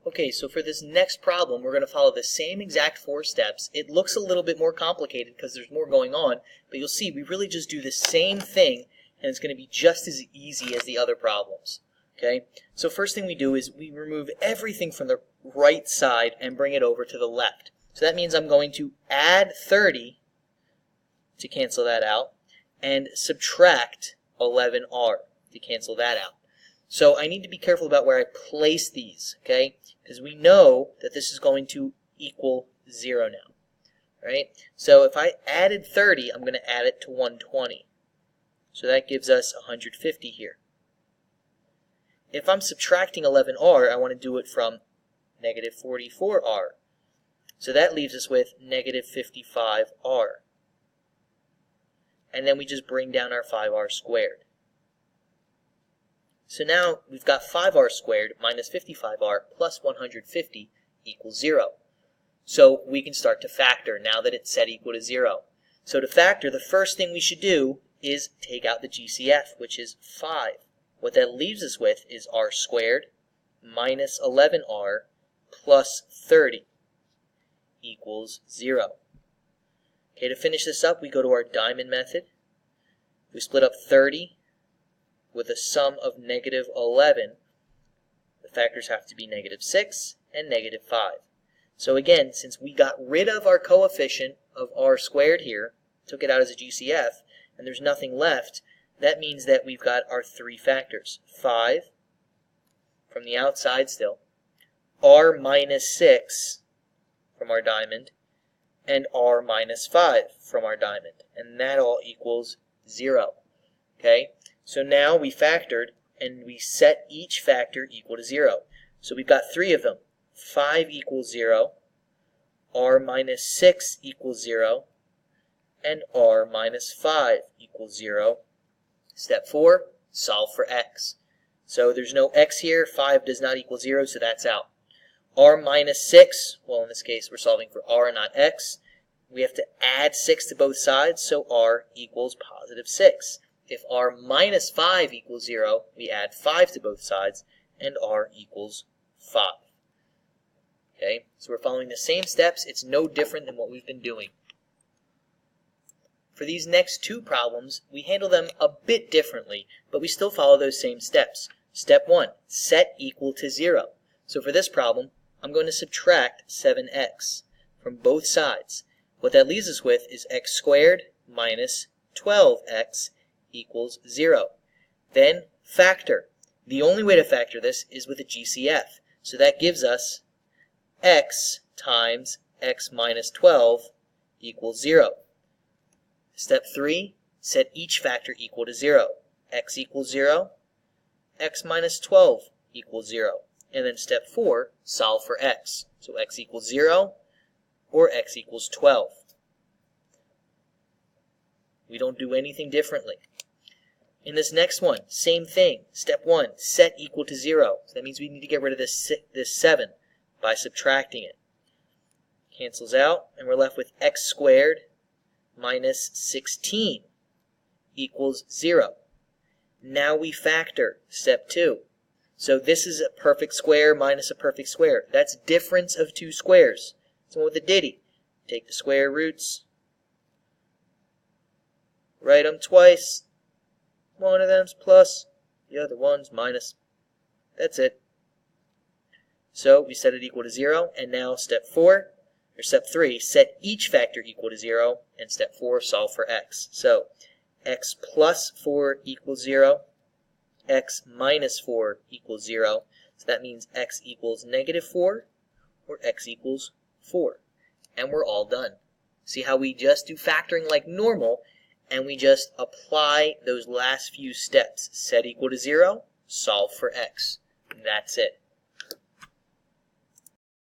Okay, so for this next problem, we're going to follow the same exact 4 steps. It looks a little bit more complicated because there's more going on, but you'll see we really just do the same thing, and it's going to be just as easy as the other problems. Okay, so first thing we do is we remove everything from the right side and bring it over to the left. So that means I'm going to add 30 to cancel that out and subtract 11r to cancel that out. So I need to be careful about where I place these, okay? Because we know that this is going to equal 0 now, right? So if I added 30, I'm going to add it to 120. So that gives us 150 here. If I'm subtracting 11r, I want to do it from negative 44r. So that leaves us with negative 55r. And then we just bring down our 5r squared. So now we've got 5r squared minus 55r plus 150 equals 0. So we can start to factor now that it's set equal to 0. So to factor, the first thing we should do is take out the GCF, which is 5. What that leaves us with is r squared minus 11r plus 30 equals 0. Okay, to finish this up, we go to our diamond method. We split up 30 with a sum of negative 11. The factors have to be negative 6 and negative 5. So again, since we got rid of our coefficient of r squared here, took it out as a GCF, and there's nothing left, that means that we've got our 3 factors. 5 from the outside still, r minus 6 from our diamond, and r minus 5 from our diamond. And that all equals 0. Okay? So now we factored, and we set each factor equal to 0. So we've got 3 of them. 5 equals 0, r minus 6 equals 0, and r minus 5 equals 0. Step 4, solve for x. So there's no x here. 5 does not equal 0, so that's out. R minus 6, well, in this case, we're solving for r, not x. We have to add 6 to both sides, so r equals positive 6. If r minus 5 equals 0, we add 5 to both sides, and r equals 5. Okay, so we're following the same steps. It's no different than what we've been doing. For these next 2 problems, we handle them a bit differently, but we still follow those same steps. Step 1, set equal to 0. So for this problem, I'm going to subtract 7x from both sides. What that leaves us with is x squared minus 12x equals 0. Then factor. The only way to factor this is with a GCF. So that gives us x times x minus 12 equals 0. Step 3, set each factor equal to 0. X equals 0, x minus 12 equals 0. And then step 4, solve for x. So x equals 0 or x equals 12. We don't do anything differently. In this next one, same thing. Step 1, set equal to 0. So that means we need to get rid of this 7 by subtracting it. Cancels out, and we're left with x squared minus 16 equals 0. Now we factor. Step 2. So this is a perfect square minus a perfect square. That's difference of 2 squares. So with a ditty, take the square roots, write them twice. One of them's plus, the other one's minus. That's it. So we set it equal to 0, and now step 3, set each factor equal to 0, and step 4, solve for x. So x plus 4 equals 0, x minus 4 equals 0. So that means x equals negative 4 or x equals 4. And we're all done. See how we just do factoring like normal, and we just apply those last few steps. Set equal to 0, solve for x. That's it.